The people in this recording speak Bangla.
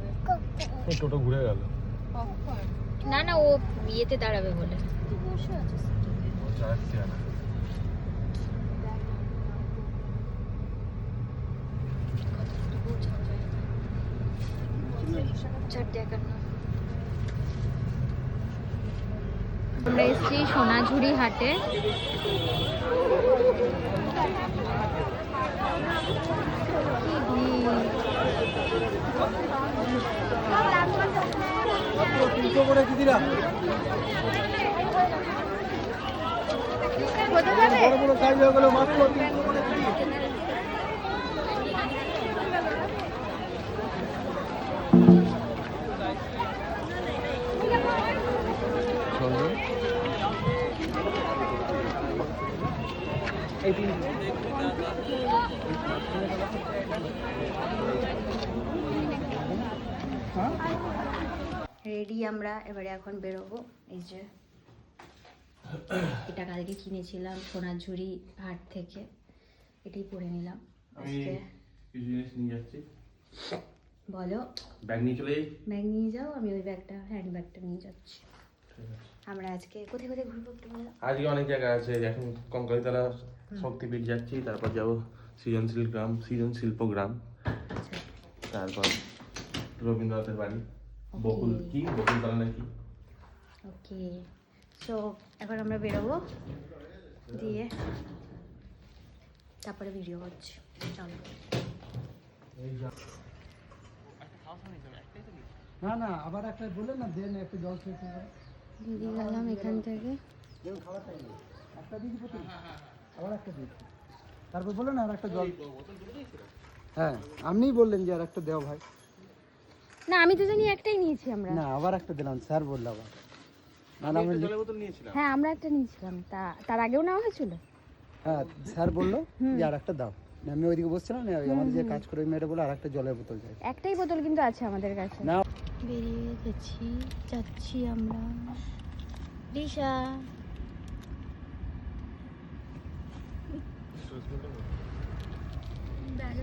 দাঁড়াবে? এই টোটো ঘুরে গেল। না না, ও ইয়েতে দাঁড়াবে বলে বসে আছে। ও চালাচ্ছে না। আমরা এসেছি সোনাঝুরি হাটে। বড় বড় সাইজ হয়ে গেল মাত্র 300 করে কেজি। রেডি আমরা এবারে এখন বেরোবো। এই যে এটা কালকে কিনেছিলাম সোনাঝুরি হাট থেকে, এটাই পরে নিলাম আজকে। কিছু জিনিস নিয়ে যাচ্ছি। বলো। ব্যাগ নিয়ে চলে যাই। ব্যাগ নিয়ে যাও, আমি ওই ব্যাগটা হ্যান্ড ব্যাগটা নিয়ে যাচ্ছি। আমরা আজকে কোথায় কোথায় ঘুরবো একটু বলো। আজকে অনেক জায়গা আছে, এখন কঙ্কালীতলা শক্তিপীঠ যাচ্ছি, তারপর যাব সৃজনশীল গ্রাম, সৃজনশিল্প গ্রাম, তারপর রবীন্দ্রনাথের বাড়ি, বকুলতলা নাকি। ওকে, সো এখন আমরা বেরোবো, দিয়ে তারপরে ভিডিও করছি। চলো। না না, আবার একটা বলে না, দেন একটু জল খেতে হবে। দিদি গেলাম এখান থেকে। একটা দিদি প্রতি আবার একটা দিদি, তারপর বলে না আর একটা জল। হ্যাঁ, আপনিই বললেন যে আর একটা দেও ভাই। না, আমি তো জানি একটাই নিয়েছি আমরা। না, আবার একটা দিলাম, স্যার বললো আবার। না না, আমি হ্যাঁ, আমরা একটা নিয়েছিলাম, তার আগেও নেওয়া হয়েছিল। হ্যাঁ, স্যার বললো যে আর একটা দাও। আমি ওইদিকে বসছিলাম না, আমাদের যে কাজ করে ওই মেয়েটা বলে আর একটা জলের বোতল চাই। একটাই বোতল কিন্তু আছে আমাদের কাছে। না, বেরিয়ে গেছি, যাচ্ছি আমরা। দিশা ব্যাগে